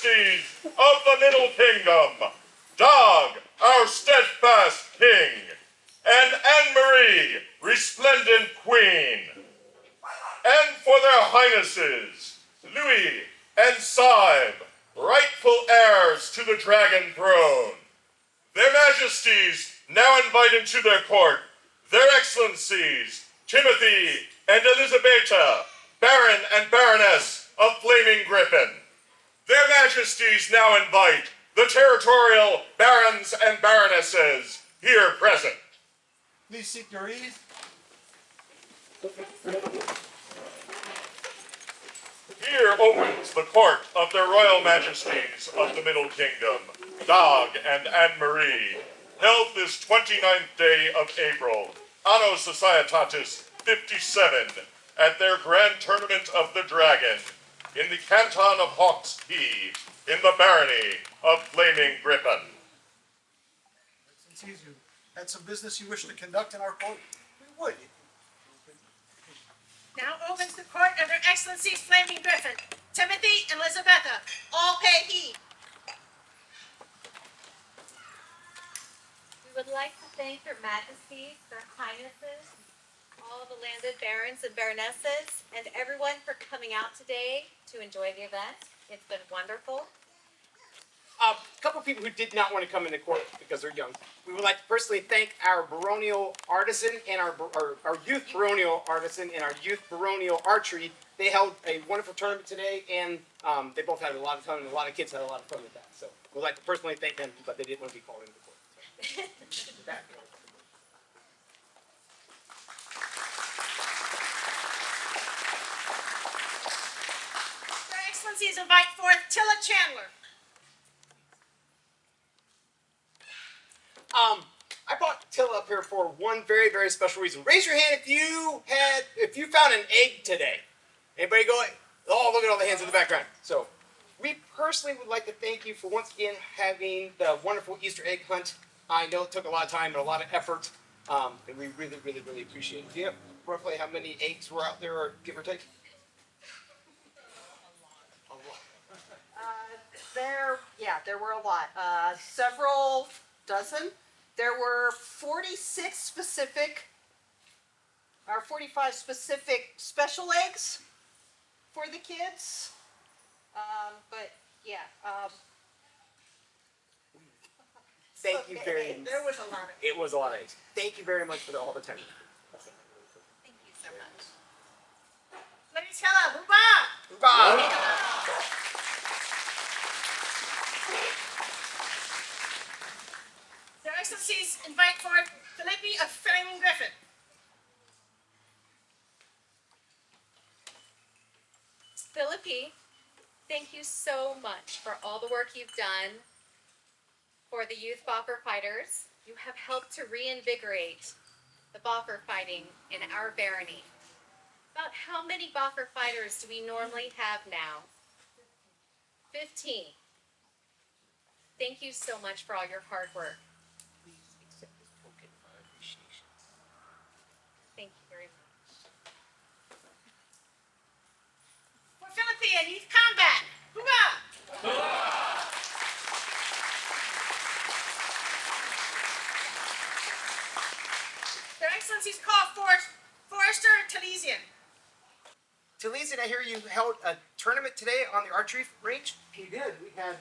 Majesties of the Middle Kingdom, Dag, our steadfast king, and Anne-Marie, resplendent queen, and for their highnesses, Louis and Sibe, rightful heirs to the dragon throne. Their Majesties now invite into their court their Excellencies, Timothy and Elisabetta, Baron and Baroness of Flaming Gryphon. Their Majesties now invite the territorial barons and baronesses here present. Please seek your ease. Here opens the court of their Royal Majesties of the Middle Kingdom, Dag and Anne-Marie, held this 29th day of April, Anno Societatis 57, at their Grand Tournament of the Dragon, in the Canton of Hawks Key, in the Barony of Flaming Gryphon. Since you had some business you wish to conduct in our court, we would. Now opens the court of Their Excellencies Flaming Gryphon, Timothy and Elisabetta. All pay heed. We would like to thank Your Majesties, Their Highnesses, all the landed barons and baronesses, and everyone for coming out today to enjoy the event. It's been wonderful. A couple of people who did not want to come into court because they're young. We would like to personally thank our baronial artisan and our youth baronial artisan and our youth baronial archery. They held a wonderful tournament today, and they both had a lot of fun, and a lot of kids had a lot of fun with that. So we'd like to personally thank them, but they didn't want to be called into court. So. Their Excellencies invite forth Tilla Chandler. I brought Tilla up here for one very, very special reason. Raise your hand if you found an egg today. Anybody go? Oh, look at all the hands in the background. So, we personally would like to thank you for once again having the wonderful Easter egg hunt. I know it took a lot of time and a lot of effort, and we really, really, really appreciate it. Do you know roughly how many eggs were out there, or give or take? A lot. There were a lot. Several dozen. There were 46 specific, or 45 specific special eggs for the kids. Thank you very much. There was a lot of It was a lot of eggs. Thank you very much for all the time. Thank you so much. Let me tell her, Wanda. Their Excellencies invite forth Phillippe of Flaming Gryphon. Phillippe, thank you so much for all the work you've done for the youth boffer fighters. You have helped to reinvigorate the boffer fighting in our barony. About how many boffer fighters do we normally have now? 15. Thank you so much for all your hard work. Please accept this token of appreciation. Thank you very much. For Phillippe and Youth Combat. Hoorah! Their Excellencies call forth Forrester Talesian. Talesian, I hear you held a tournament today on the archery range. We did. We had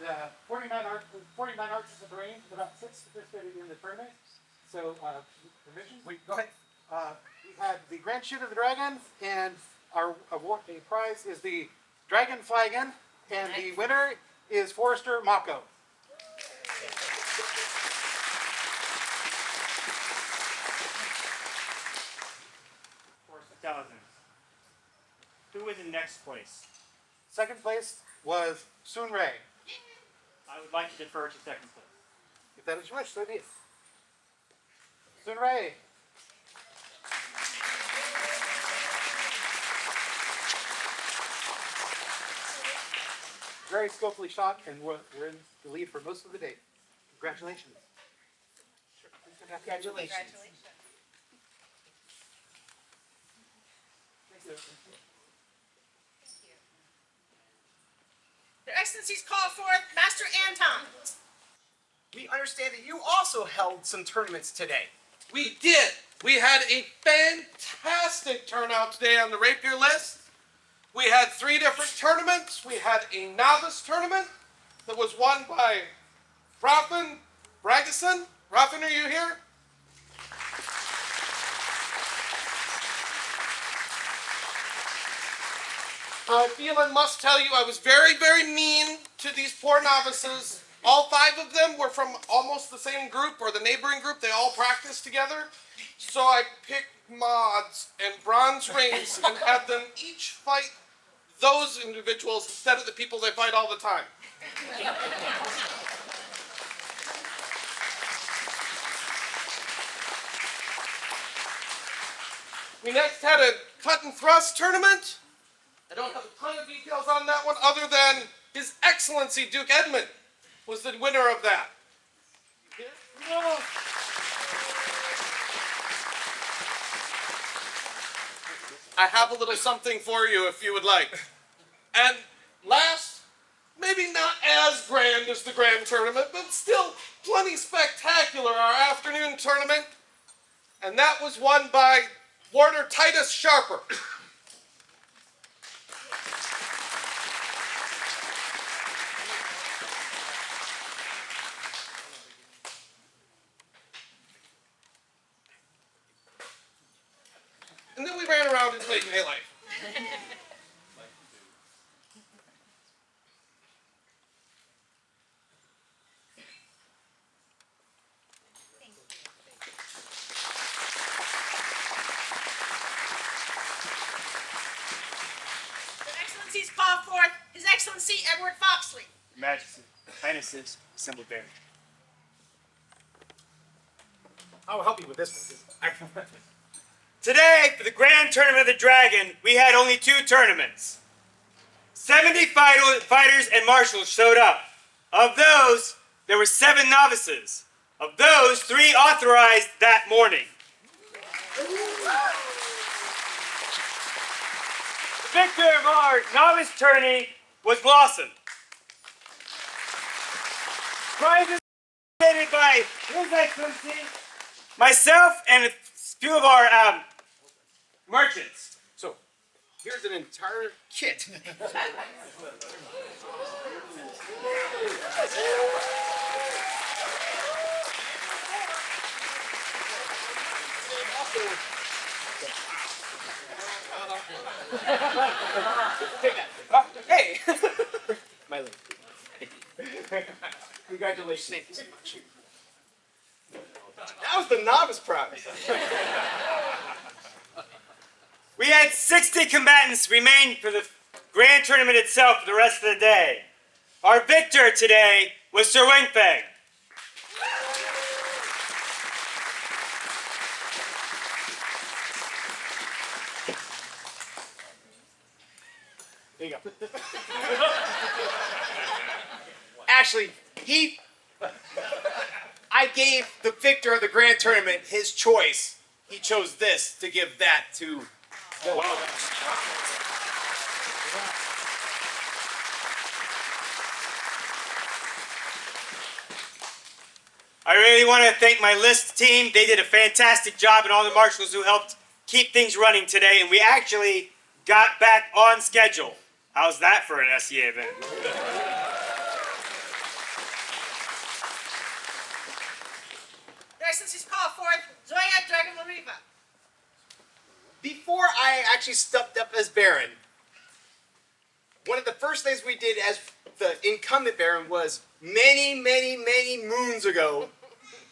49 archers at the range, about 6 participated in the tournament. So, permission? Go ahead. We had the Grand Shoot of the Dragons, and our award, the prize is the Dragon Flagon, and the winner is Forrester Mako. Who was in next place? Second place was Sun Ray. I would like to defer to second place. If that is your wish, so be it. Sun Ray. Very skillfully shot, and we're in the lead for most of the day. Congratulations. Congratulations. Thank you. Your Excellencies call forth Master Anton. We understand that you also held some tournaments today. We did. We had a fantastic turnout today on the Rapier list. We had 3 different tournaments. We had a novice tournament that was won by Raffin Bragason. Raffin, are you here? Phelan must tell you I was very, very mean to these poor novices. All 5 of them were from almost the same group or the neighboring group. They all practiced together. So I picked mods and bronze rings and had them each fight those individuals instead of the people they fight all the time. We next had a cut and thrust tournament. I don't have a ton of details on that one other than His Excellency Duke Edmund was the winner of that. I have a little something for you if you would like. And last, maybe not as grand as the grand tournament, but still plenty spectacular, our afternoon tournament. And that was won by Warder Titus Sharper. And then we ran around and played Melee. Your Excellencies call forth His Excellency Edward Foxley. Your Majesty, Highnesses, assembled there. I will help you with this one. Today, for the Grand Tournament of the Dragon, we had only 2 tournaments. 70 fighters and marshals showed up. Of those, there were 7 novices. Of those, 3 authorized that morning. The victor of our novice tourney was Lawson. Prizes presented by His Excellency, myself, and a few of our merchants. So, here's an entire kit. Hey! My link. Congratulations. That was the novice prize. We had 60 combatants remain for the Grand Tournament itself for the rest of the day. Our victor today was Šoowhkaatia. There you go. Actually, I gave the victor of the Grand Tournament his choice. He chose this to give that to Wanda. I really want to thank my list team. They did a fantastic job, and all the marshals who helped keep things running today, and we actually got back on schedule. How's that for an SEA event? Your Excellencies call forth Zoya Dragonmoriva. Before I actually stepped up as Baron, one of the first things we did as the incumbent Baron was many moons ago,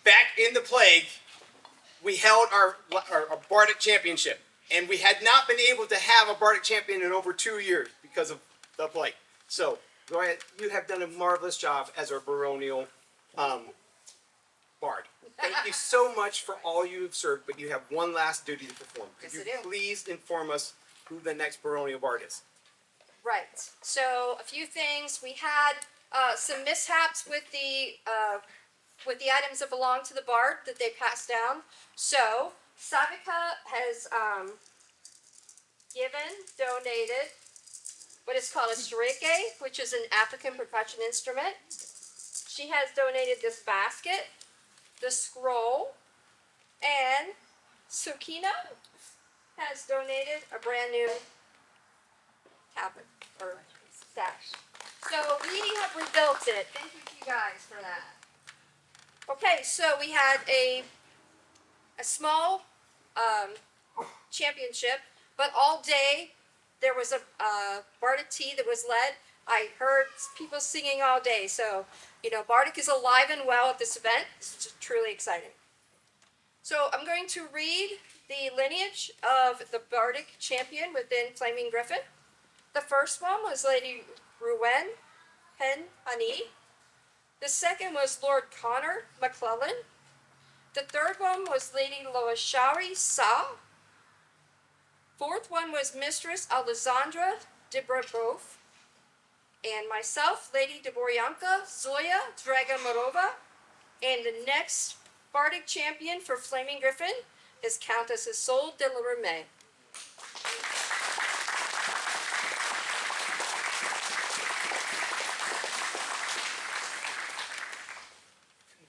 back in the Plague, we held our Bardic Championship. And we had not been able to have a Bardic Champion in over 2 years because of the Plague. So, Zoya, you have done a marvelous job as our Baronial Bard. Thank you so much for all you have served, but you have one last duty to perform. Could you please inform us who the next Baronial Bard is? Right. So a few things. We had some mishaps with the items that belong to the bard that they passed down. So Savika has donated what is called a shirike, which is an African percussion instrument. She has donated this basket, the scroll, and Tsukino has donated a brand new tablet or stash. So we have rebuilt it. Thank you to you guys for that. Okay, so we had a small championship, but all day there was a Bardic tea that was led. I heard people singing all day, so Bardic is alive and well at this event. It's truly exciting. So I'm going to read the lineage of the Bardic champion within Flaming Gryphon. The first one was Lady Ruwen Pen Hani. The second was Lord Connor McClellan. The third one was Lady Loashari Sa. Fourth one was Mistress Alessandra Dibrabov. And myself, Lady Dvoryanka Zoya Dragomorova. And the next Bardic champion for Flaming Gryphon is Countess Isolde de la Ramée.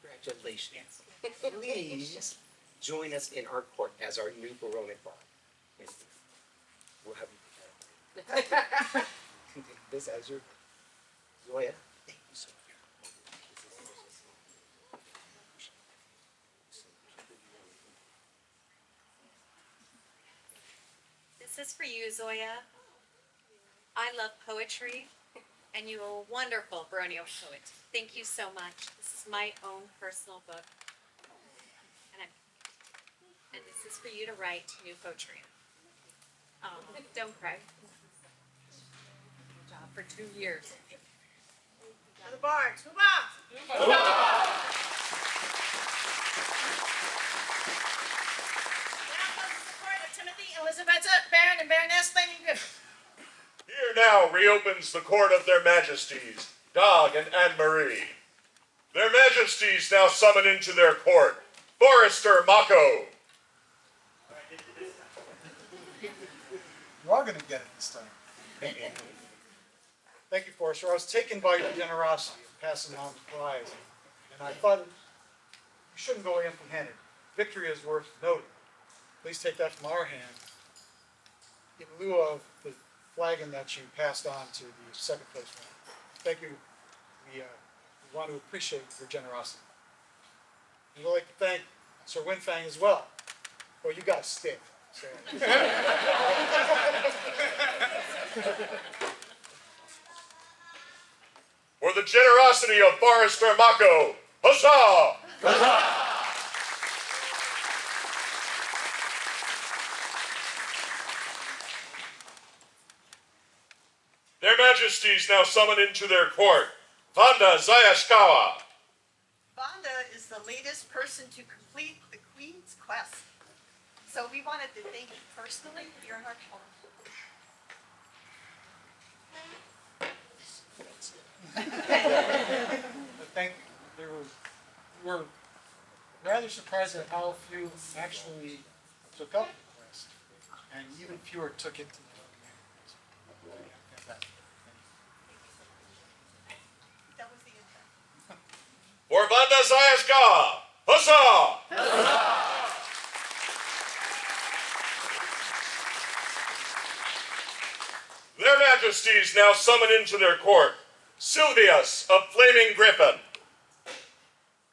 Congratulations. Please join us in our court as our new Baronial bard. We'll have you take this as your Zoya. Thank you so much. This is for you, Zoya. I love poetry, and you're a wonderful Baronial poet. Thank you so much. This is my own personal book. And this is for you to write new poetry. Don't cry. Good job for 2 years. To the bards. Hoorah! Now comes the court of Timothy, Elizabetha, Baron, and Baroness Flaming Gryphon. Here now reopens the court of their majesties, Dag and Anne-Marie. Their majesties now summon into their court Forester Mako. You are going to get it this time. Thank you, Forrester. I was taken by your generosity of passing on the prize, and I thought you shouldn't go empty-handed. Victory is worth noting. Please take that from our hand in lieu of the flagon that you passed on to the second place winner. Thank you. We want to appreciate your generosity. And we'd like to thank Sir Winfang as well. Well, you got a stick. So. For the generosity of Forester Mako, huzzah! Huzzah! Their majesties now summon into their court Wanda Zajaczkowa. Wanda is the latest person to complete the Queen's Quest. So we wanted to thank you personally. You're in our court. We were rather surprised at how few actually took up the quest, and even fewer took it to the That was the intent. For Wanda Zajaczkowa, huzzah! Their majesties now summon into their court Silvias of Flaming Gryphon.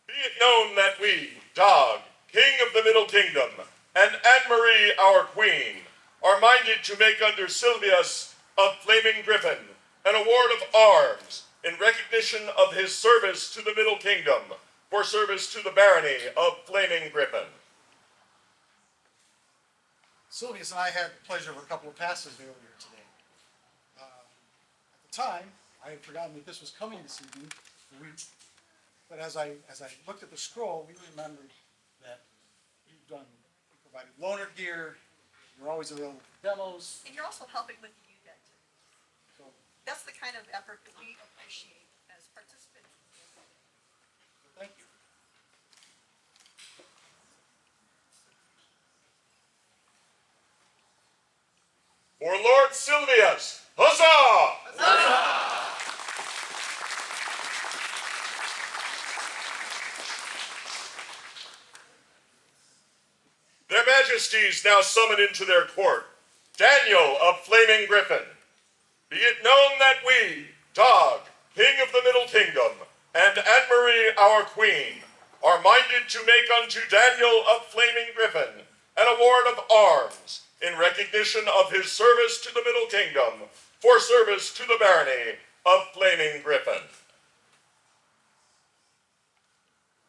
Be it known that we, Dag, King of the Middle Kingdom, and Anne-Marie, our Queen, are minded to make under Silvias of Flaming Gryphon an award of arms in recognition of his service to the Middle Kingdom for service to the Barony of Flaming Gryphon. Silvias and I had the pleasure of a couple of passes earlier today. At the time, I had forgotten that this was coming this evening, but as I looked at the scroll, we remembered that you provided loaner gear, you're always available for demos. And you're also helping with the youth activities. So That's the kind of effort that we appreciate as participants. thank you. For Lord Silvias, huzzah! Majesties now summon into their court Daniel of Flaming Gryphon. Be it known that we, Dag, King of the Middle Kingdom, and Anne-Marie, our Queen, are minded to make unto Daniel of Flaming Gryphon an award of arms in recognition of his service to the Middle Kingdom for service to the Barony of Flaming Gryphon.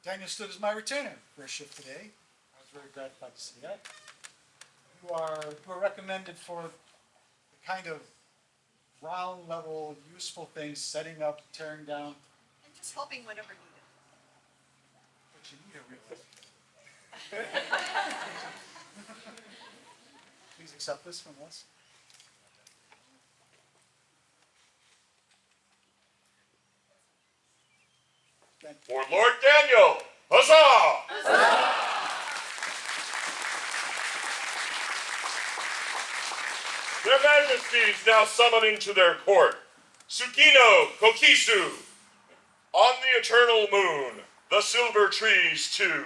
Daniel stood as my retainer for a shift today. I was very gratified to see that. You are recommended for the kind of ground level, useful things, setting up, tearing down. And just helping whenever needed. But you need a real Please accept this from us. For Lord Daniel, huzzah! Their Majesties now summon into their court Tsukino, Kokitsu. On the eternal moon, the silver trees too,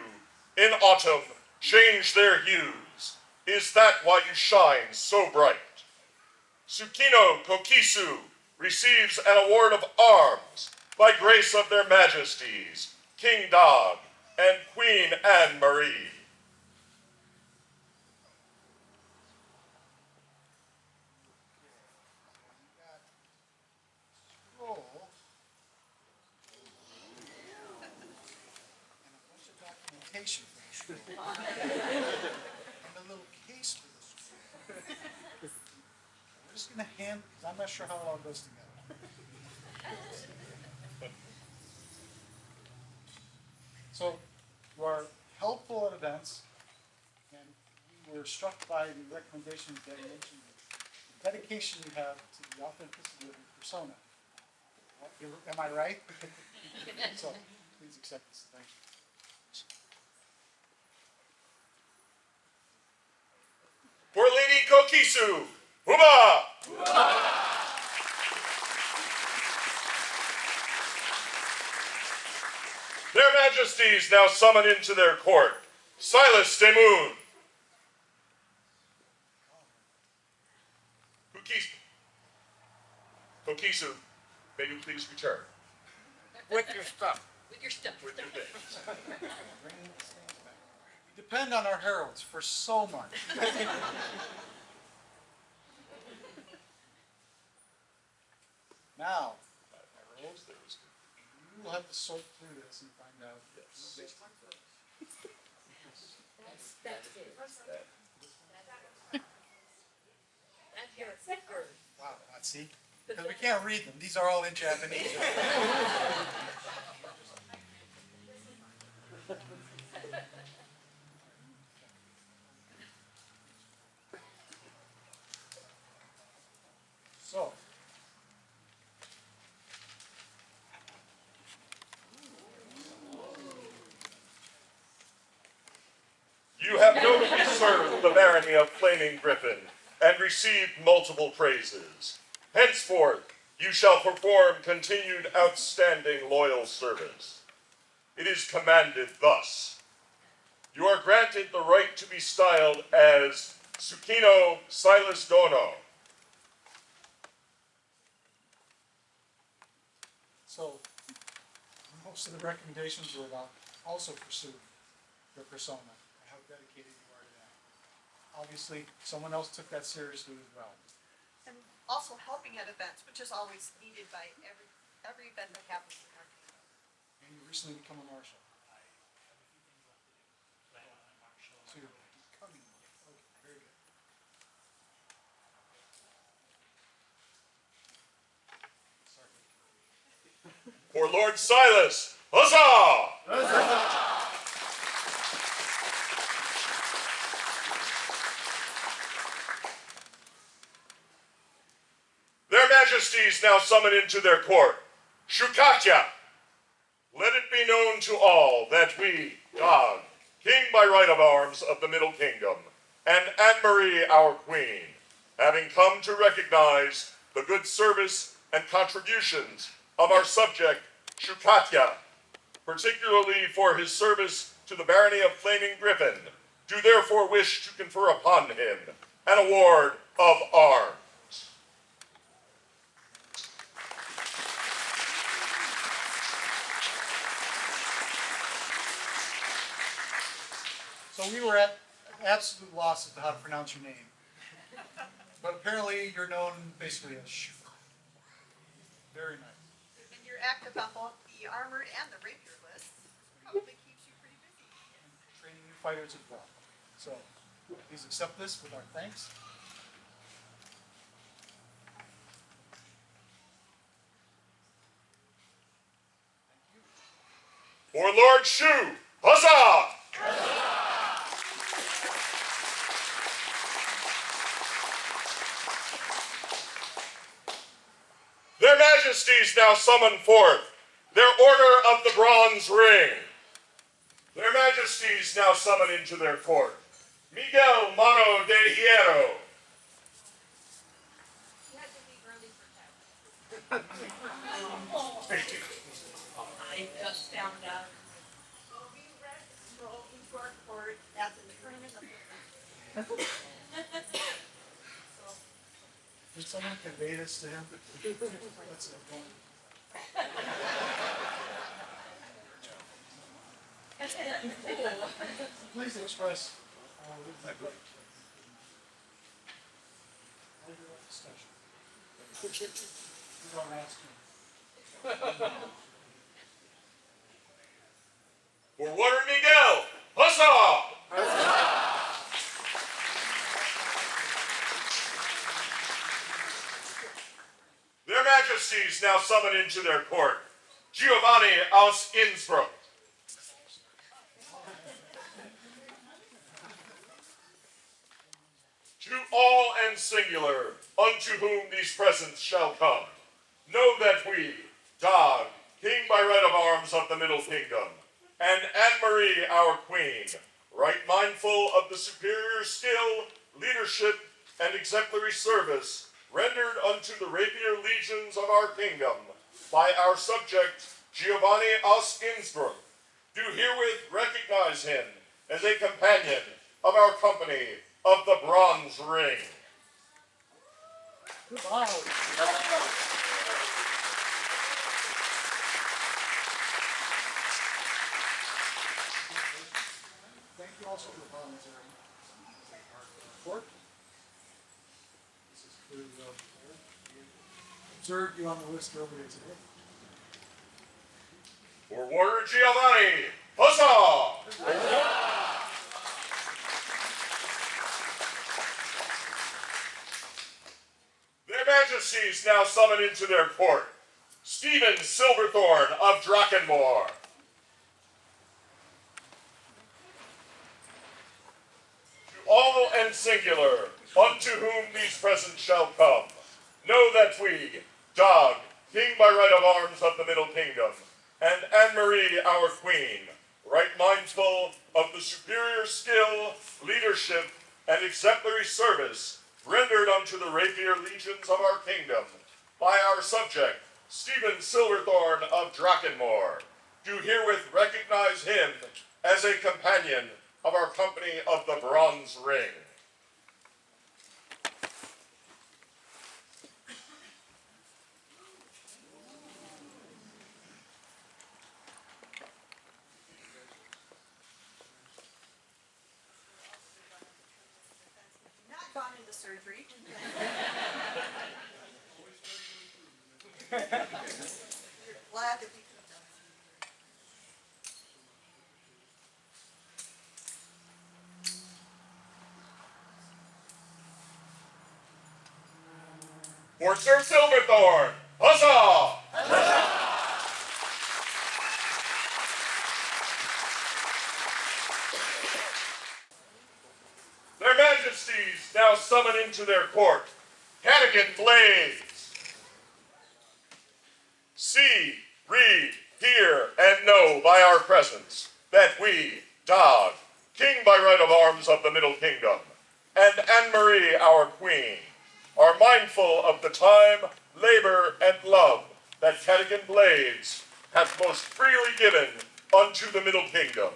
in autumn, change their hues. Is that why you shine so bright? Tsukino Kokitsu receives an award of arms by grace of their Majesties, King Dag and Queen Anne-Marie. Scroll. And a bunch of documentation for the scroll. And a little case for the scroll. I'm just going to hand, because I'm not sure how it all goes together. So, you are helpful at events, and we were struck by the recommendations that you mentioned, the dedication you have to the authenticity of your persona. Am I right? So, please accept this. Thank you. For Lady Kokitsu, Huma! Their Majesties now summon into their court Silas de Moon. Kokitsu, may you please return. With your stuff. With your stuff. With your things. We depend on our heralds for so much. Now, heralds, you will have to sort through this and find out. Yes. Wow, see? Because we can't read them. These are all in Japanese. So, You have nobly served the Barony of Flaming Gryphon and received multiple praises. Henceforth, you shall perform continued outstanding loyal service. It is commanded thus. You are granted the right to be styled as Tsukino Silas Dono. So, most of the recommendations were about also pursue your persona and how dedicated you are to that. Obviously, someone else took that seriously as well. And also helping at events, which is always needed by every event that happens in our kingdom. And you recently become a marshal. So you're becoming one. Okay, very good. Sorry. For Lord Silas, huzzah! Their Majesties now summon into their court Šoowhkaatia. Let it be known to all that we, Dag, King by right of arms of the Middle Kingdom, and Anne-Marie, our Queen, having come to recognize the good service and contributions of our subject Šoowhkaatia, particularly for his service to the Barony of Flaming Gryphon, do therefore wish to confer upon him an award of arms. So we were at an absolute loss as to how to pronounce your name. But apparently you're known basically as Shoo. Very nice. And you're active on both the armored and the rapier lists. Probably keeps you pretty busy. Training new fighters as well. So please accept this with our thanks. For Lord Shoo, huzzah! Their Majesties now summon forth their Order of the Bronze Ring. Their Majesties now summon into their court Miguel Mano de Hierro. I just found out. So we roll into our court at the tournament of the Did someone convey this to him? That's it. Please express my vote. You don't ask me. For Warder Miguel, huzzah! Their Majesties now summon into their court Giovanni aus Innsbruck. To all and singular, unto whom these presents shall come, know that we, Dag, King by right of arms of the Middle Kingdom, and Anne-Marie, our Queen, right mindful of the superior skill, leadership, and exemplary service rendered unto the Rapier legions of our kingdom by our subject Giovanni aus Innsbruck, do herewith recognize him as a companion of our company of the Bronze Ring. Goodbye. Thank you also for volunteering. Court. This is clearly well prepared. Observed you on the list earlier today. For Warder Giovanni, huzzah! Their Majesties now summon into their court Stevyn Silverthorne of Drachenmoor. To all and singular, unto whom these presents shall come, know that we, Dag, King by right of arms of the Middle Kingdom, and Anne-Marie, our Queen, right mindful of the superior skill, leadership, and exemplary service rendered unto the Rapier legions of our kingdom by our subject, Stevyn Silverthorne of Drachenmoor, do herewith recognize him as a companion of our company of the Bronze Ring. not gone into surgery. You're glad that we could have done it. For Sir Silverthorne, huzzah! Their Majesties now summon into their court Cadogan Blaydes. See, read, hear, and know by our presence that we, Dag, King by right of arms of the Middle Kingdom, and Anne-Marie, our Queen, are mindful of the time, labor, and love that Cadogan Blaydes hath most freely given unto the Middle Kingdom,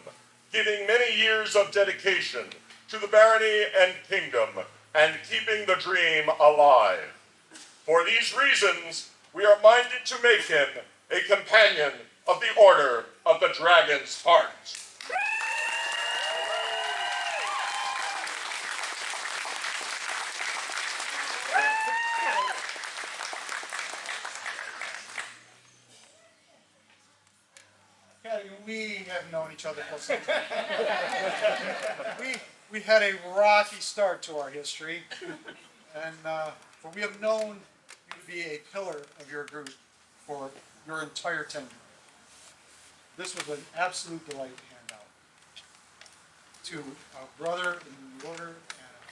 giving many years of dedication to the barony and kingdom, and keeping the dream alive. For these reasons, we are minded to make him a companion of the Order of the Dragon's Heart. We have known each other for some time. We had a rocky start to our history, and for we have known you to be a pillar of your group for your entire tenure. This was an absolute delight to hand out to a brother in the order and a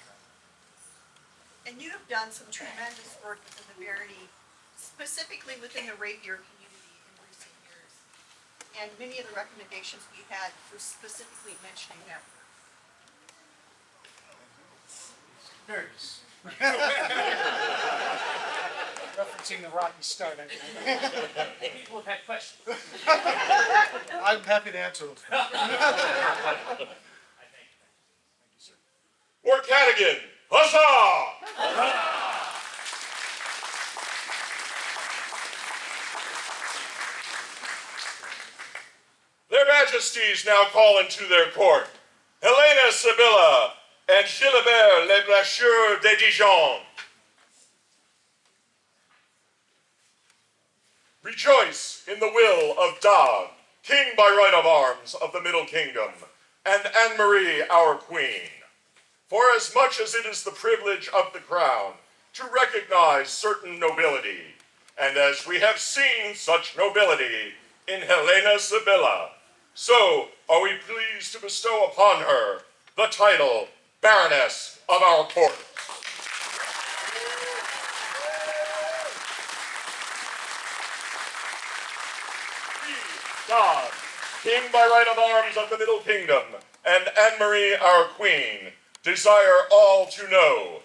friend. And you have done some tremendous work within the barony, specifically within the Rapier community in recent years. And many of the recommendations we had were specifically mentioning that work. Nerds. Referencing the rocky start, I think. People have had questions. I'm happy to answer those. For Cadogan, huzzah! Their Majesties now call into their court Helena, Sibylla, and Gilebert, le Blacheur de Dijon. Rejoice in the will of Dag, King by right of arms of the Middle Kingdom, and Anne-Marie, our Queen. For as much as it is the privilege of the crown to recognize certain nobility, and as we have seen such nobility in Helena Sibylla, so are we pleased to bestow upon her the title Baroness of our court. God, King by right of arms of the Middle Kingdom, and Anne-Marie, our Queen, desire all to know,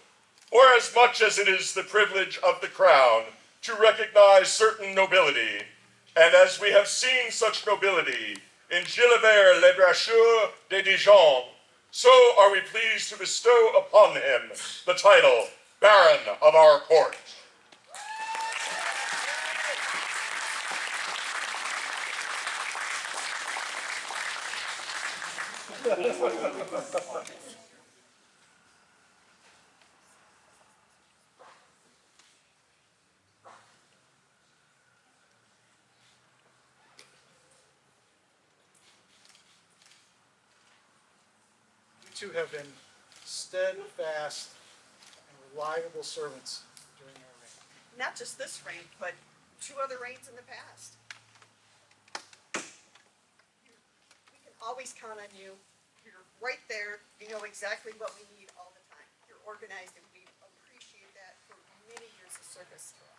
or as much as it is the privilege of the crown to recognize certain nobility, and as we have seen such nobility in Gilebert le Blacheur de Dijon, so are we pleased to bestow upon him the title Baron of our court. You two have been steadfast and reliable servants during our reign. Not just this reign, but 2 other reigns in the past. We can always count on you. You're right there. You know exactly what we need all the time. You're organized, and we appreciate that for many years of service to us.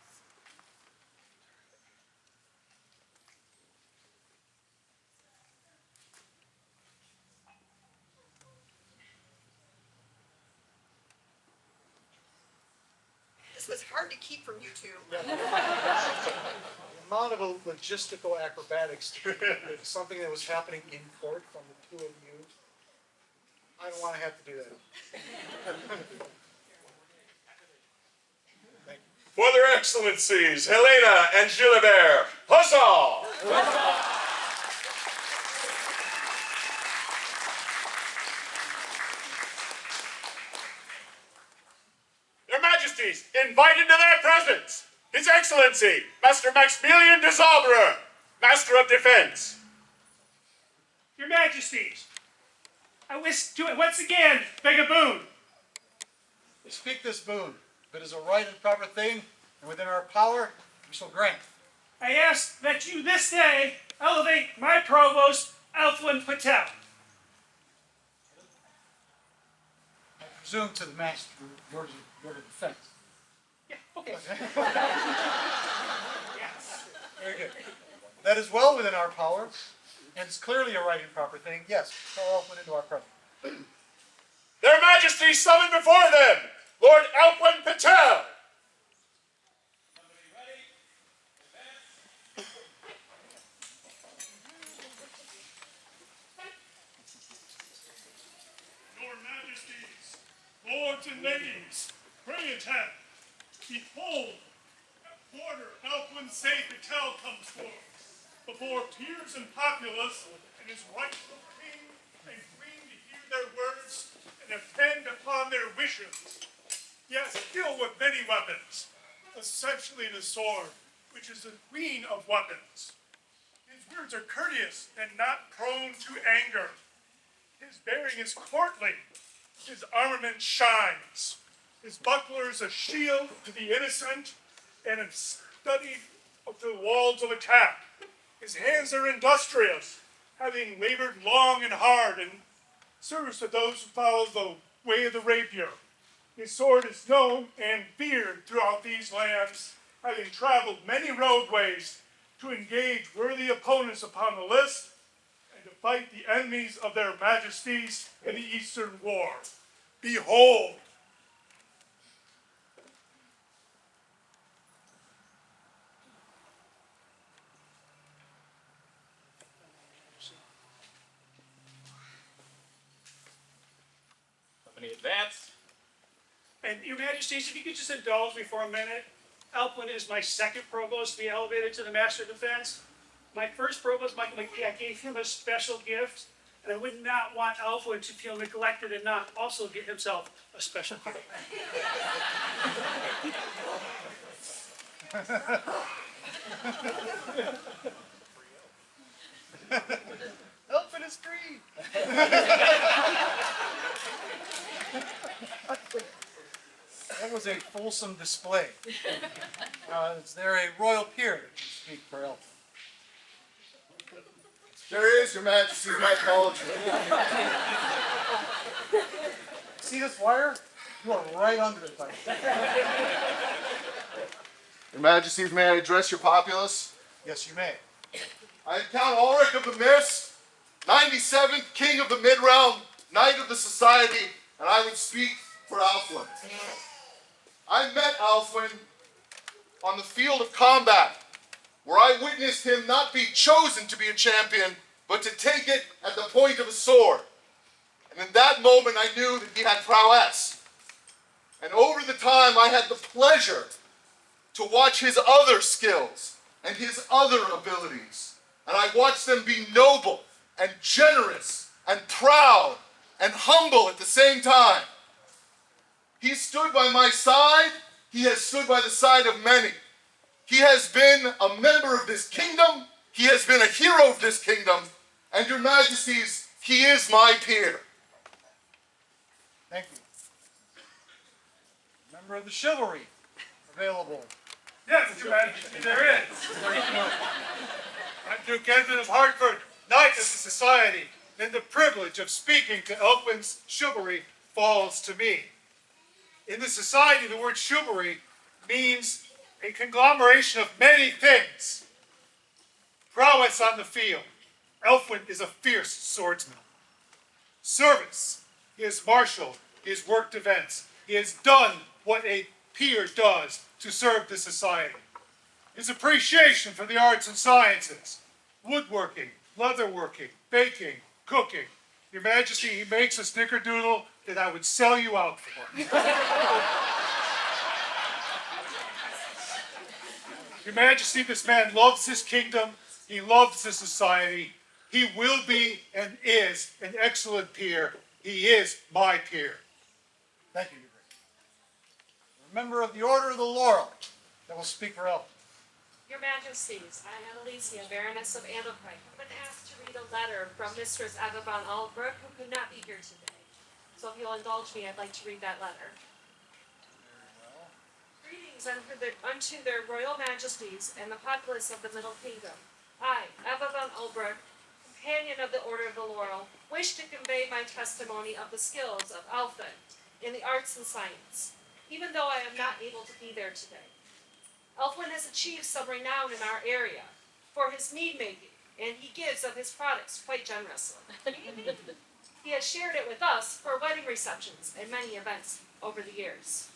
This was hard to keep from you two. The amount of logistical acrobatics to something that was happening in court from the 2 of you, I don't want to have to do that. Thank you. For their excellencies, Helena and Gilebert, huzzah! Their Majesties, invited to their presence, His Excellency, Master Maximilian de Sabre, Master of Defense. Your Majesties, I wish to once again beg a boon. Speak this boon. If it is a right and proper thing, and within our power, we shall grant. I ask that you this day elevate my provost, Alfwin Patel. I presume to the master, your defense. Yeah, okay. Very good. That is well within our power, and it's clearly a right and proper thing. Yes, call Alfwin into our presence. Their Majesties summon before them, Lord Alfwin Patel. Your Majesty. and ladies, pray attend. Behold, Porter Elfwin Say Patel comes forth, before peers and populace, and his rightful king and queen to hear their words and attend upon their wishes. Yes, still with many weapons, essentially the sword, which is the queen of weapons. His words are courteous and not prone to anger. His bearing is courtly. His armament shines. His buckler is a shield to the innocent and a study of the walls of attack. His hands are industrious, having labored long and hard in service to those who follow the way of the rapier. His sword is known and feared throughout these lands, having traveled many roadways to engage worthy opponents upon the list and to fight the enemies of their majesties in the Eastern War. Behold! Company advance. And your majesties, if you could just indulge me for a minute. Elfwin is my second provost to be elevated to the Master of Defense. My first provost, Michael McKee, I gave him a special gift, and I would not want Elfwin to feel neglected and not also give himself a special gift. Elfwin is free. That was a fulsome display. Is there a royal peer that can speak for Elfwin? There is, Your Majesty, my acknowledgement. See this wire? You are right under it. Your Majesties, may I address your populace? Yes, you may. I am Count Ulrich of the Mist, 97th King of the Mid-Realm, Knight of the Society, and I would speak for Elfwin. I met Elfwin on the field of combat, where I witnessed him not be chosen to be a champion, but to take it at the point of a sword. And in that moment, I knew that he had prowess. And over the time, I had the pleasure to watch his other skills and his other abilities. And I watched them be noble and generous and proud and humble at the same time. He stood by my side. He has stood by the side of many. He has been a member of this kingdom. He has been a hero of this kingdom. And Your Majesties, he is my peer. Thank you. Member of the chivalry, available. Yes, Your Majesty, there is. I'm Duke Edmund of Hartford, Knight of the Society, and the privilege of speaking to Elfwin's chivalry falls to me. In the society, the word chivalry means a conglomeration of many things. Prowess on the field. Elfwin is a fierce swordsman. Service. He has marshaled. He has worked events. He has done what a peer does to serve the society. His appreciation for the arts and sciences. Woodworking, leatherworking, baking, cooking. Your Majesty, he makes a snickerdoodle that I would sell you out for. Your Majesty, this man loves this kingdom. He loves this society. He will be and is an excellent peer. He is my peer. Thank you, Your Grace. A member of the Order of the Laurel that will speak for Elfwin. Your Majesties, I am Alicia, Baroness of Andelpike. I've been asked to read a letter from Mistress Agaban Albrook, who could not be here today. So if you'll indulge me, I'd like to read that letter. Very well. Greetings unto their royal majesties and the populace of the Middle Kingdom. I, Agaban Albrook, companion of the Order of the Laurel, wish to convey my testimony of the skills of Elfwin in the arts and science, even though I am not able to be there today. Elfwin has achieved some renown in our area for his mead making, and he gives of his products quite generously. He has shared it with us for wedding receptions and many events over the years.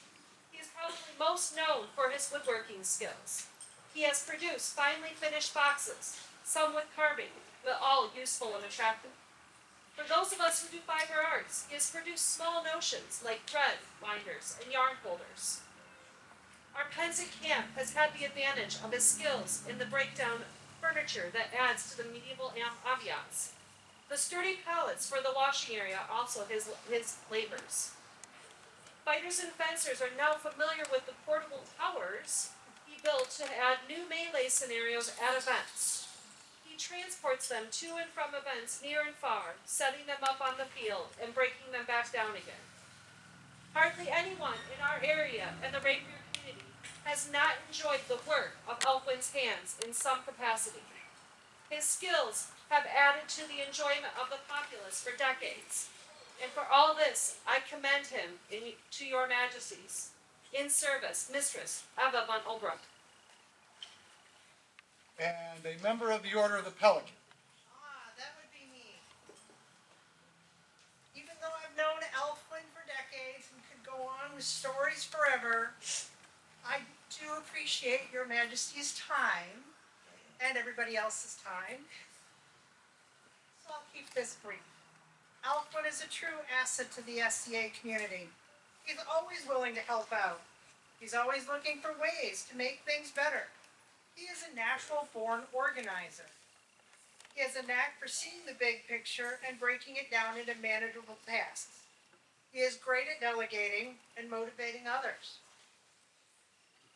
He is probably most known for his woodworking skills. He has produced finely finished boxes, some with carving, but all useful and attractive. For those of us who do fiber arts, he has produced small notions like thread winders and yarn holders. Our peasant camp has had the advantage of his skills in the breakdown furniture that adds to the medieval ambiance. The sturdy pallets for the washing area are also his labors. Fighters and fencers are now familiar with the portable towers he built to add new melee scenarios at events. He transports them to and from events near and far, setting them up on the field and breaking them back down again. Hardly anyone in our area and the Rapier community has not enjoyed the work of Elfwin's hands in some capacity. His skills have added to the enjoyment of the populace for decades, and for all this I commend him to your majesties. In service, Mistress Eva von Olbruck. And a member of the Order of the Pelican. That would be me. Even though I've known Elfwin for decades and could go on with stories forever, I do appreciate your majesty's time and everybody else's time. So I'll keep this brief. Elfwin is a true asset to the SCA community. He's always willing to help out. He's always looking for ways to make things better. He is a natural-born organizer. He has a knack for seeing the big picture and breaking it down into manageable tasks. He is great at delegating and motivating others.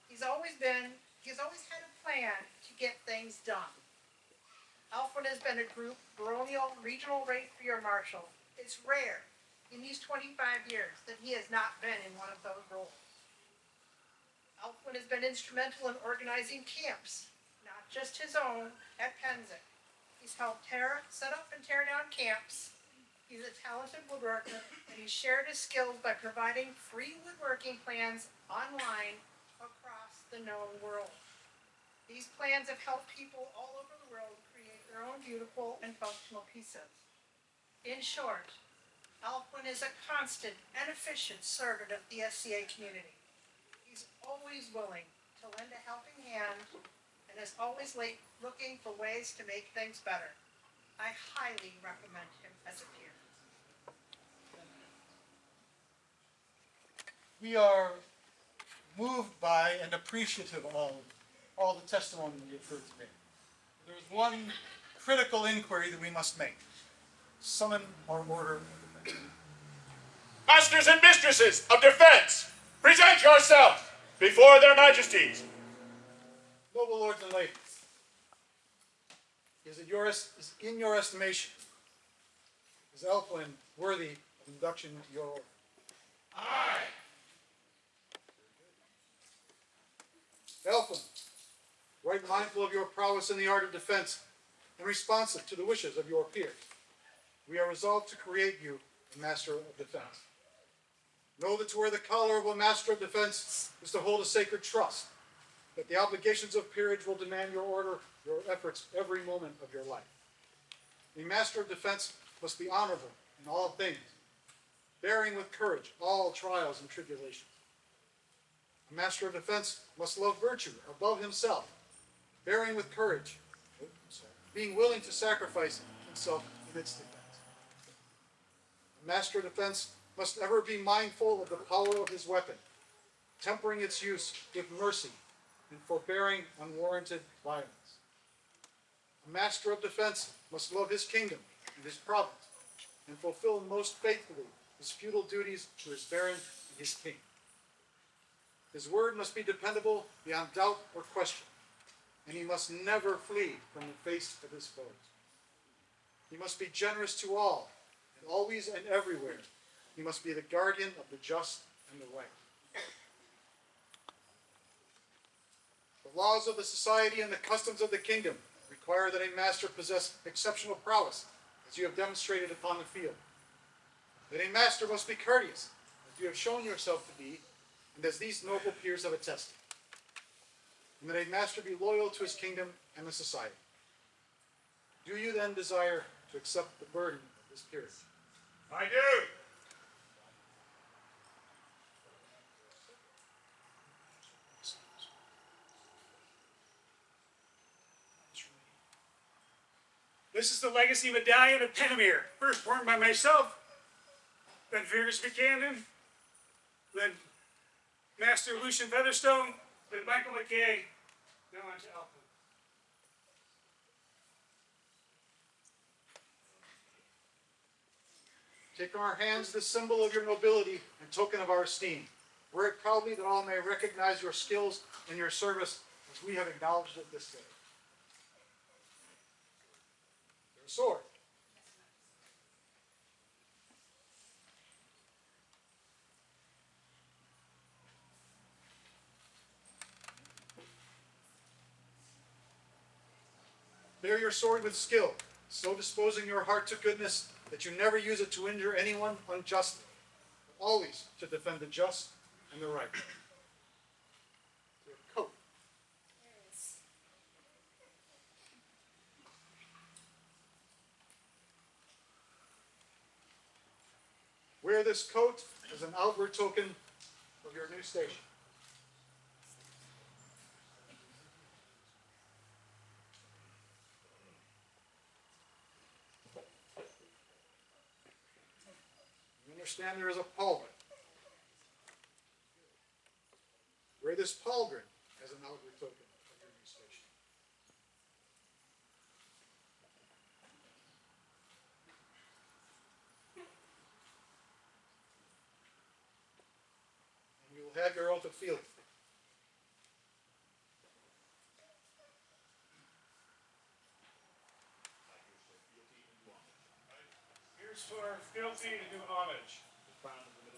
He's always had a plan to get things done. Elfwin has been a group Baronial Regional Rapier Marshal. It's rare in these 25 years that he has not been in one of those roles. Elfwin has been instrumental in organizing camps, not just his own, at Penzing. He's helped set up and tear down camps. He's a talented woodworker, and he's shared his skills by providing free woodworking plans online across the known world. These plans have helped people all over the world create their own beautiful and functional pieces. In short, Elfwin is a constant and efficient servant of the SCA community. He's always willing to lend a helping hand and is always looking for ways to make things better. I highly recommend him as a peer. We are moved by and appreciative of all the testimony you've heard today. There is one critical inquiry that we must make. Summon our order of defense. Masters and mistresses of defense, present yourselves before their majesties. Noble lords and ladies, is in your estimation, is Elfwin worthy of induction into your order? Aye. Elfwin, right mindful of your prowess in the art of defense and responsive to the wishes of your peers, we are resolved to create you a master of defense. Know that to wear the collar of a master of defense is to hold a sacred trust, that the obligations of peerage will demand your order, your efforts every moment of your life. A master of defense must be honorable in all things, bearing with courage all trials and tribulations. A master of defense must love virtue above himself, bearing with courage, being willing to sacrifice himself in its defense. A master of defense must ever be mindful of the power of his weapon, tempering its use with mercy and forbearing unwarranted violence. A master of defense must love his kingdom and his province, and fulfill most faithfully his feudal duties to his baron and his king. His word must be dependable beyond doubt or question, and he must never flee from the face of his foes. He must be generous to all, and always and everywhere. He must be the guardian of the just and the right. The laws of the society and the customs of the kingdom require that a master possess exceptional prowess, as you have demonstrated upon the field. That a master must be courteous, as you have shown yourself to be, and as these noble peers have attested. And that a master be loyal to his kingdom and the society. Do you then desire to accept the burden of this peerage? I do. This is the legacy medallion of Penamere, first worn by myself, then Fergus Buchanan, then Master Lucian Featherstone, then Michael McKay, now on to Alpha. Take from our hands this symbol of your nobility and token of our esteem. Wear it proudly that all may recognize your skills and your service as we have acknowledged it this day. Your sword. Bear your sword with skill, so disposing your heart to goodness that you never use it to injure anyone unjustly, but always to defend the just and the right. Your coat. Wear this coat as an outward token of your new station. Understand there is a pauldron. Wear this pauldron as an outward token of your new station. And you will have your oath of fealty. Here's to our fealty and do homage.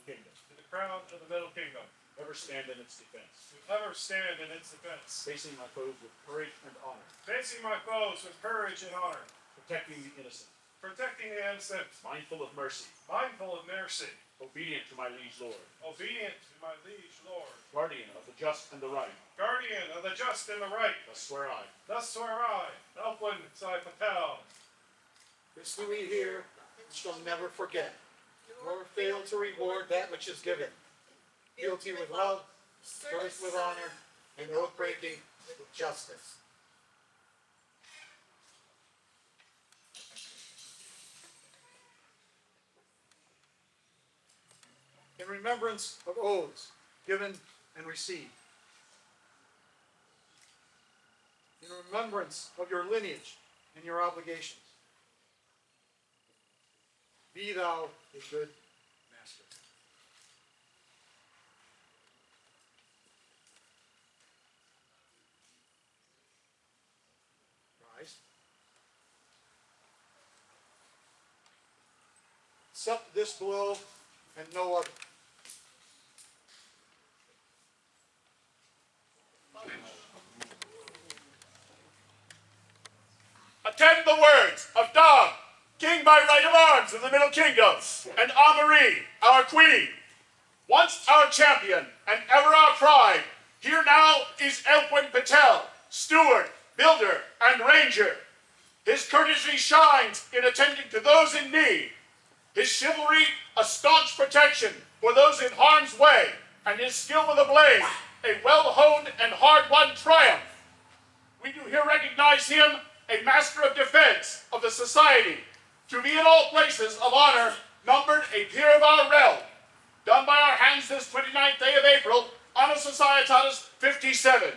To the crown of the Middle Kingdom. Ever stand in its defense. To ever stand in its defense. Facing my foes with courage and honor. Facing my foes with courage and honor. Protecting the innocent. Protecting the innocent. Mindful of mercy. Mindful of mercy. Obedient to my liege lord. Obedient to my liege lord. Guardian of the just and the right. Guardian of the just and the right. Thus swear I. Thus swear I. Elfwin Sai Patel. This do we hear, and shall never forget, nor fail to reward that which is given. Fealty with love, service with honor, and oath breaking with justice. In remembrance of oaths given and received. In remembrance of your lineage and your obligations. Be thou a good master. Rise. Accept this blow and no other. Attend the words of Dag, King by right of arms of the Middle Kingdom, and Anne-Marie, our queen. Once our champion and ever our pride, here now is Elfwin Patel, steward, builder, and ranger. His courtesy shines in attending to those in need. His chivalry, a staunch protection for those in harm's way, and his skill with a blade, a well-honed and hard-won triumph. We do here recognize him a master of defense of the society, to be in all places of honor, numbered a peer of our realm, done by our hands this 29th day of April, Honor Societatis 57.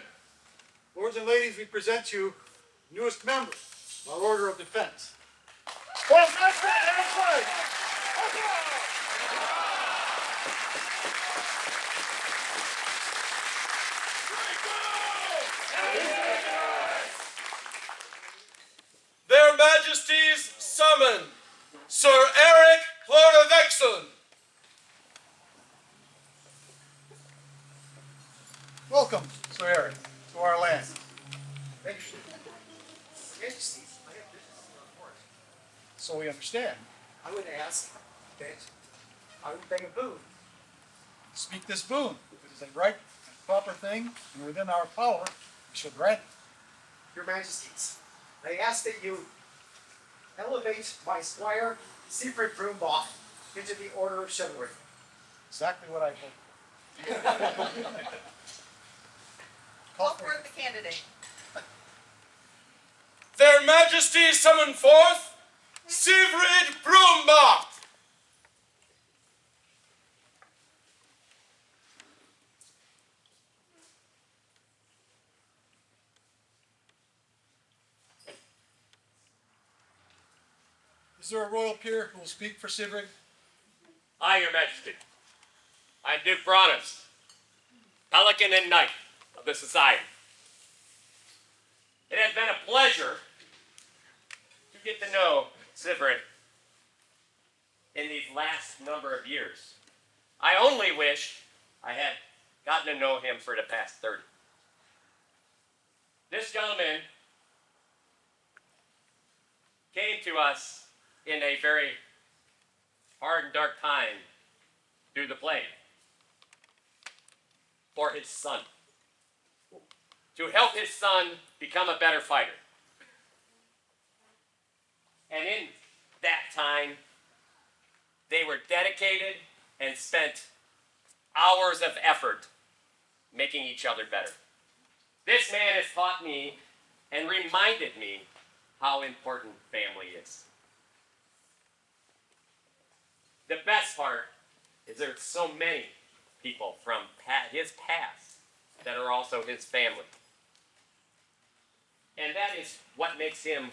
Lords and ladies, we present to you newest member of our Order of Defense. For Master Elfwin! Their Majesties summon Sir Eric Clodovexon. Welcome, Sir Eric, to our land. Majesties, I have business to report. So we understand. I would ask that I would beg a boon. Speak this boon. If it is a right and proper thing, and within our power, we shall grant it. Your Majesties, I ask that you elevate my squire, Siegfried Brumbaugh, into the Order of Chivalry. Exactly what I hoped. Call for the candidate. Their Majesties Majesty summon forth Sigrid Brumbach. Is there a royal peer who will speak for Sigrid? Aye, Your Majesty. I am Duke Braunus, Pelican and Knight of the Society. It has been a pleasure to get to know Sigrid in these last number of years. I only wish I had gotten to know him for the past 30. This gentleman came to us in a very hard and dark time through the plague for his son, to help his son become a better fighter. And in that time, they were dedicated and spent hours of effort making each other better. This man has taught me and reminded me how important family is. The best part is there's so many people from his past that are also his family. And that is what makes him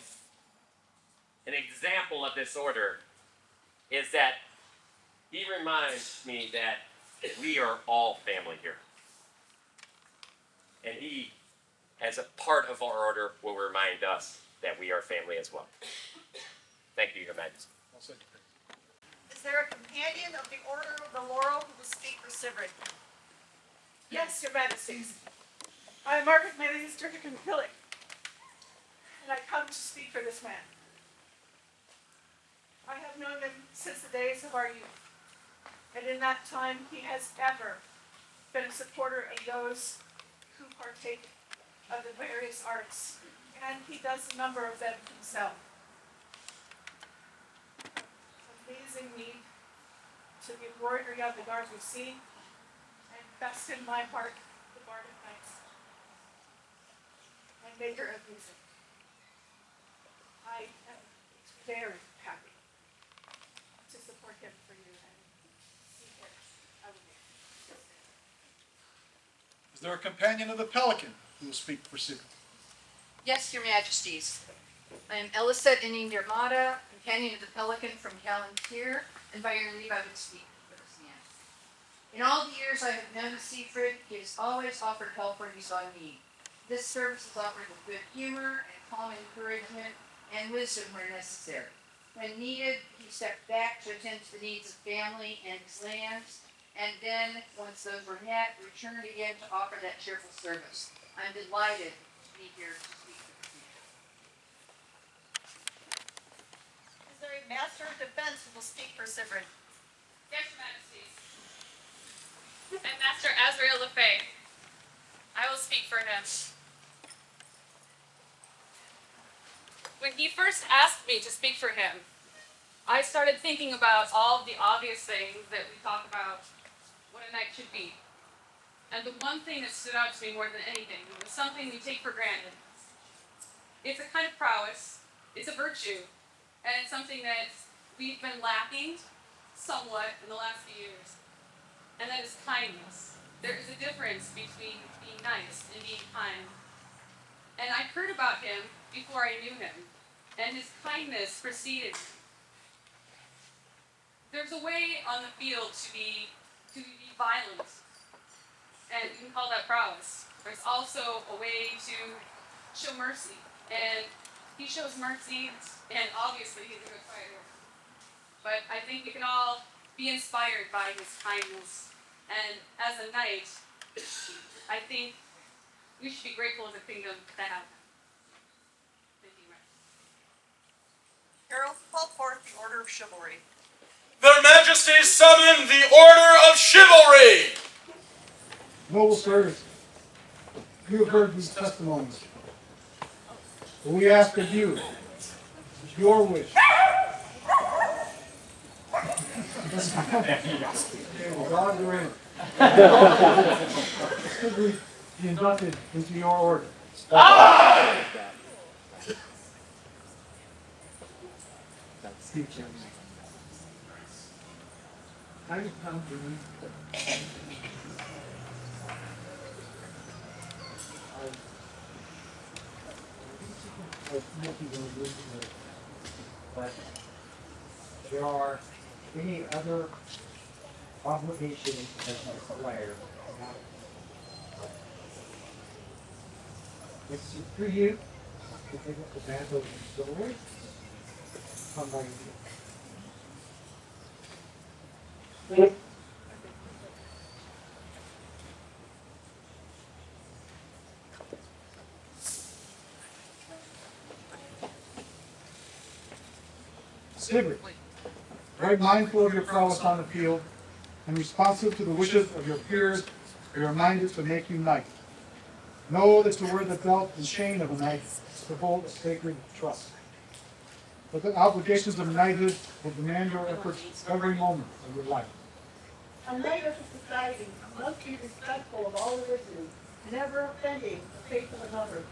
an example of this order, is that he reminds me that we are all family here. And he, as a part of our order, will remind us that we are family as well. Thank you, Your Majesty. Is there a companion of the Order of the Laurel who will speak for Sigrid? Yes, Your Majesties. I am Margaret May's Phillippe, and I come to speak for this man. I have known him since the days of our youth, and in that time he has ever been a supporter of those who partake of the various arts, and he does a number of them himself. Amazing me to the embroidery of the Guards of Sea, and best in my heart, the Bard of Knights, and maker of music. I am very happy to support him for you, and see it. I will be. Is there a companion of the Pelican who will speak for Sigrid? Yes, Your Majesties. I am Elisette Inning-Dermata, companion of the Pelican from Palantir, and by your leave I would speak for this man. In all the years I have known Sigrid, he has always offered help where he saw need. This service is offered with good humor and calm encouragement and wisdom where necessary. When needed, he stepped back to attend to the needs of family and his lands, and then, once those were met, returned again to offer that cheerful service. I'm delighted to be here to speak for this man. Is there a Master of Defense who will speak for Sigrid? Yes, Your Majesties. And Master Azrael Lefay. I will speak for him. When he first asked me to speak for him, I started thinking about all of the obvious things that we talk about what a knight should be. And the one thing that stood out to me more than anything was something we take for granted. It's a kind of prowess, it's a virtue, and it's something that we've been lacking somewhat in the last few years. And that is kindness. There is a difference between being nice and being kind. And I heard about him before I knew him, and his kindness preceded me. There's a way on the field to be violent, and you can call that prowess. There's also a way to show mercy, and he shows mercy, and obviously he's a good fighter. But I think we can all be inspired by his kindness, and as a knight, I think we should be grateful as a kingdom to have him. Thank you, Matt. Herald, call forth the Order of Chivalry. Their Majesties summon the Order of Chivalry! Noble sirs, you have heard these testimonies. But we ask of you, your wish. God, you're in. Should we be inducted into your order? teaching. I just come to you. But there are any other obligations that are required. It's for you to pick up the mantle of the sword. Come by you. Stevyn, very mindful of your prowess on the field and responsive to the wishes of your peers, we are reminded to make you knight. Know that to wear the belt and chain of a knight is to hold a sacred trust. But the obligations of knighthood will demand your efforts every moment of your life. A knight of a society must be respectful of all religions, never offending the faith of another.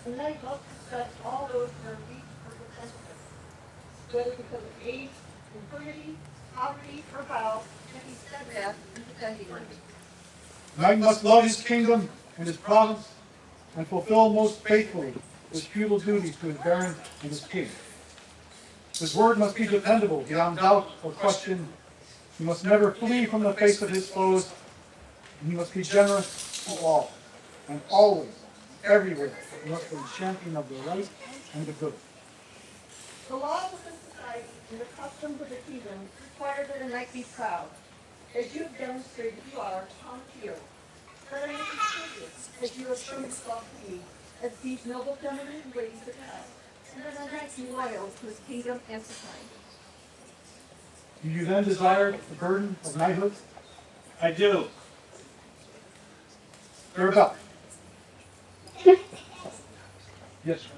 A knight must respect all those who are weak or defenseless, whether because of age, infirmity, poverty, or vow, and be steadfast in defending them. Knight must love his kingdom and his province, and fulfill most faithfully his feudal duties to his baron and his king. His word must be dependable beyond doubt or question. He must never flee from the face of his foes, and he must be generous to all, and always, everywhere, he must be a champion of the right and the good. The laws of the society and the customs of the kingdom require that a knight be proud, as you have demonstrated you are upon the field. That a knight be courteous, as you have shown yourself to be, as these noble gentlemen and ladies have had, and that a knight be loyal to his kingdom and society. Do you then desire the burden of knighthood? I do. Farewell. Yes, sir.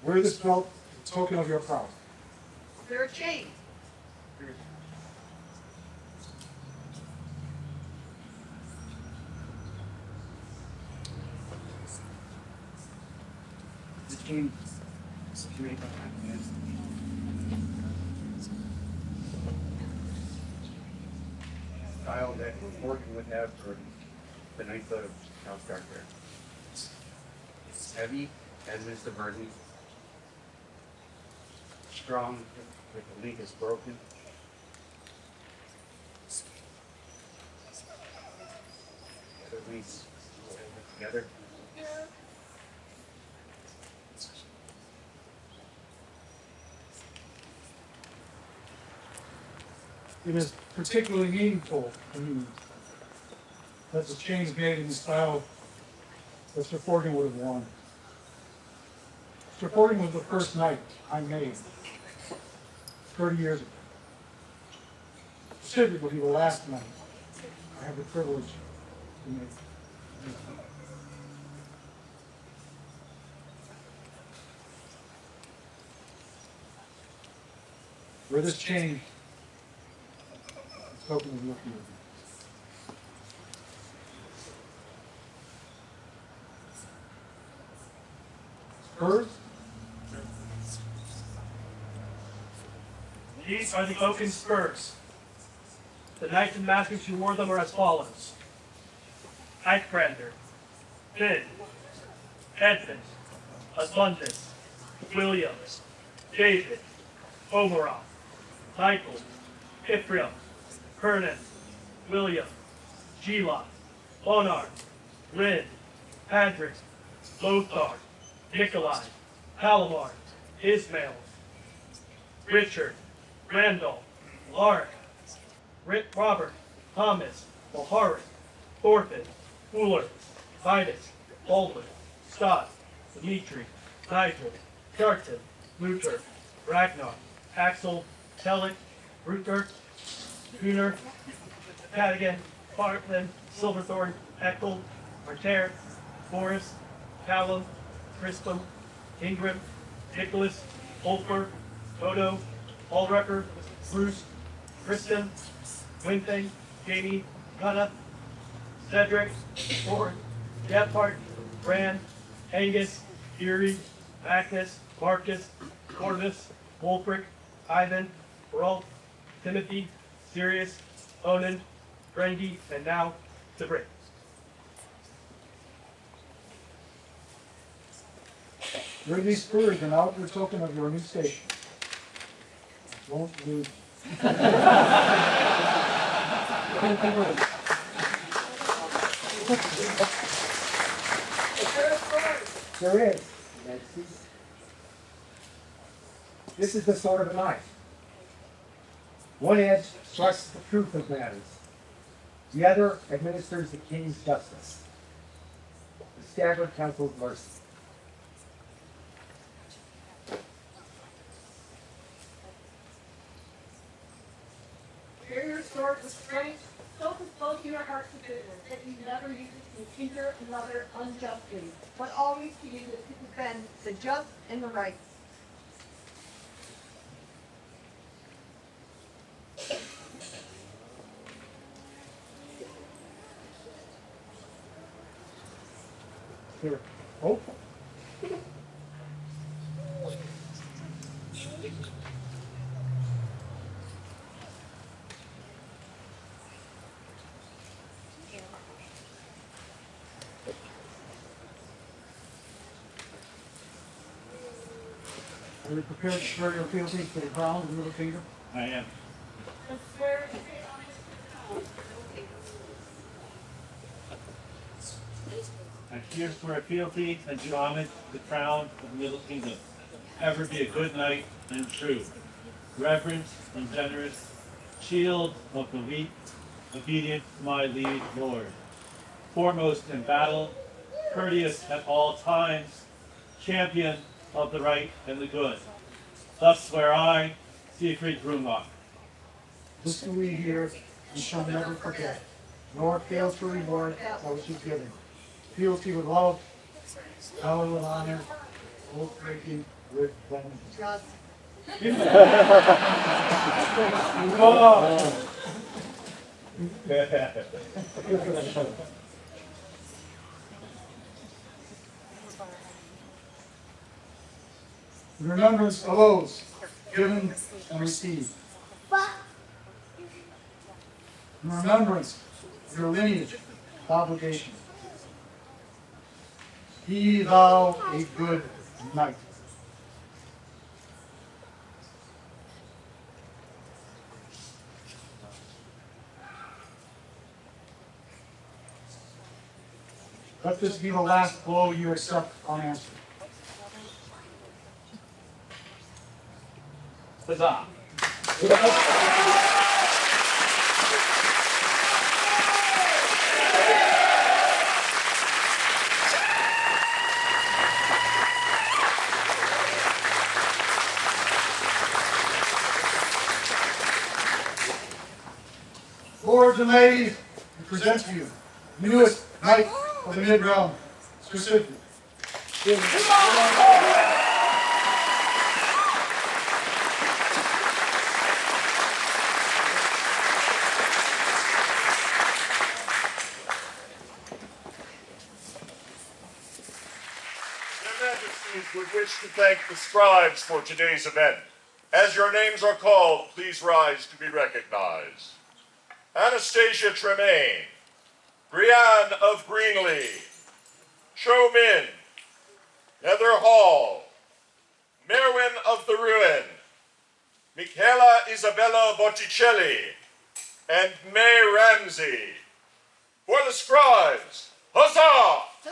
Wear this belt, a token of your prowess. There are chains. The chain situated behind the hands. Style that Morgan would have for the knighthood of Count Rapier. It's heavy, as is the burden. Strong, but the link is broken. The links together. It is particularly meaningful to me that the chain is made in the style that Šoowhkaatia would have worn. Šoowhkaatia was the first knight I made 30 years ago. Stevyn will be the last knight I have the privilege to make. Wear this chain, a token of your fear. Spurs? These are the oaken spurs. The knights and masters who wore them are as follows: Eichbrander, Finn, Edmund, Asmundus, William, David, Oberon, Michael, Ephraim, Hernan, William, Gila, Onar, Rin, Adric, Lothar, Nikolai, Palomar, Ismail, Richard, Randolph, Lark, Robert, Thomas, Mulharic, Thorfinn, Fuller, Vitus, Baldwin, Scott, Dmitri, Nigel, Kjartan, Luther, Ragnar, Axel, Telek, Rutger, Gunnar, Cadogan, Bartland, Silverthorne, Eckel, Marter, Boris, Callum, Crispum, Ingram, Nicholas, Holfer, Toto, Ulrecker, Bruce, Kristen, Winthing, Jamie, Gunna, Cedric, Ford, Gephardt, Brand, Angus, Erie, Magnus, Marcus, Corvus, Wolfric, Ivan, Rolf, Timothy, Sirius, Onan, Grengi, and now the Brit. Wear these spurs an outward token of your new station. Won't lose. There is. This is the sword of a knife. One edge trusts the truth of matters. The other administers the king's justice. The staggered council's mercy. Bear your sword with strength, so compose your heart to goodness, that you never use it to hinder another unjustly, but always to use it to defend the just and the right. Here. Oh. Are you prepared to swear your fealty to the crown of the middle finger? I am. and swear to I here swear fealty and do homage to the crown of the Middle Kingdom. Ever be a good knight and true, reverent and generous, shield of the weak, obedient to my liege lord, foremost in battle, courteous at all times, champion of the right and the good. Thus swear I, Siegfried Brunlock. This do we hear and shall never forget, nor fail to reward that which is given. Fealty with love, power with honor, oath breaking with vengeance. In remembrance of oaths given and received. In remembrance of your lineage, obligation. Be thou a good knight. Let this be the last blow you accept unanswered. Huzzah! Lords and ladies, we present to you the newest knight of the mid-realm, specifically. Your Majesties would wish to thank the scribes for today's event. As your names are called, please rise to be recognized. Anastasia Tremaine, Brienne of Greenlee, Cho Min, Heather Hall, Merwin of the Ruin, Michaela Isabella Botticelli, and May Ramsey. For the scribes, huzzah! I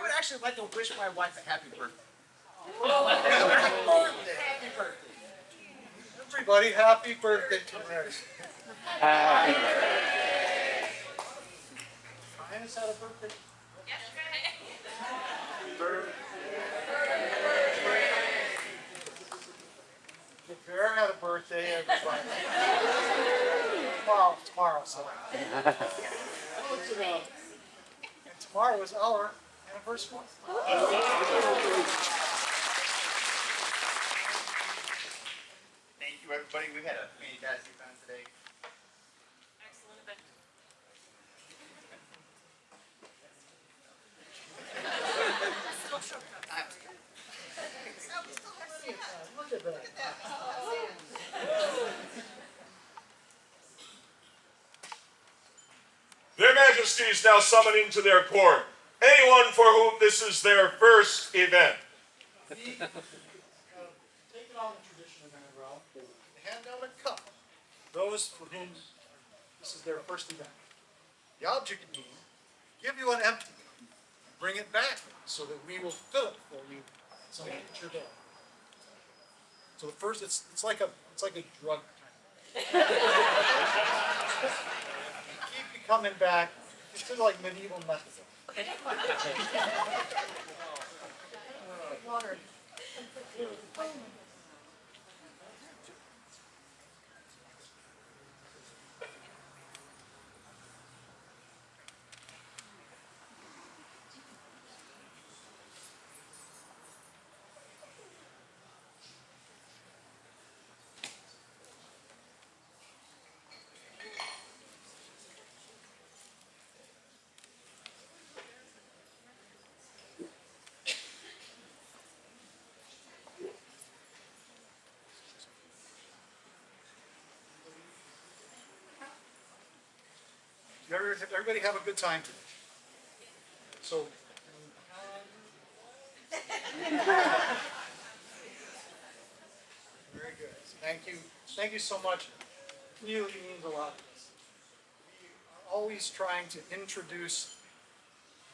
would actually like to wish my wife a happy birthday. Happy birthday. Everybody, happy birthday to Rex. Happy birthday. Hyannis had a birthday. The bear had a birthday, everybody. Tomorrow, sorry. And tomorrow is our anniversary. Thank you, everybody. We had a fantastic time today. Excellent event. Look at that. Their Majesties now summon into their court anyone for whom this is their first event. Taking on the tradition of Annabelle, they hand out a cup. Those for whom this is their first event. The object being, give you an empty cup. Bring it back so that we will fill it for you some future day. So the first, it's like a drug kind of. Keep you coming back. It's sort of like medieval methods. Water. Everybody have a good time today. So, very good. Thank you. Thank you so much. It really means a lot to us. We are always trying to introduce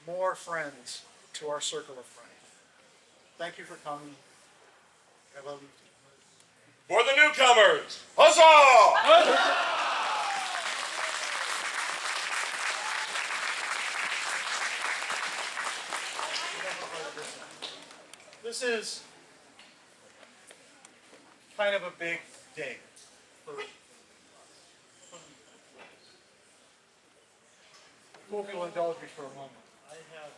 more friends to our circle of friends. Thank you for coming. I love you. For the newcomers, huzzah! This is kind of a big day. Hope you'll indulge me for a moment. I have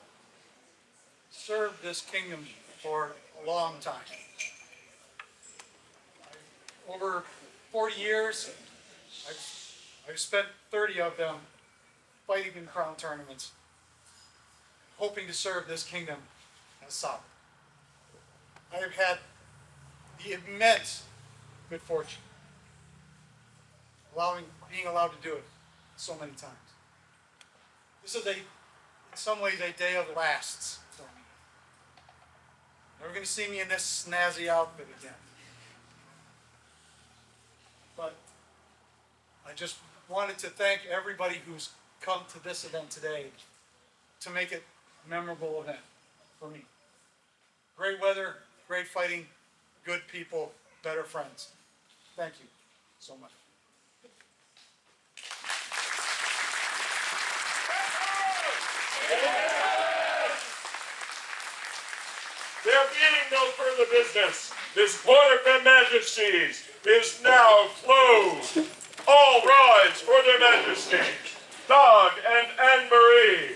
served this kingdom for a long time. Over 40 years, I've spent 30 of them fighting in crown tournaments, hoping to serve this kingdom as sovereign. I have had the immense good fortune being allowed to do it so many times. This is in some ways a day of lasts for me. Never going to see me in this snazzy outfit again. But I just wanted to thank everybody who's come to this event today to make it a memorable event for me. Great weather, great fighting, good people, better friends. Thank you so much. There being no further business, this court of their majesties is now closed. All rise for their majesties, Dag and Anne-Marie.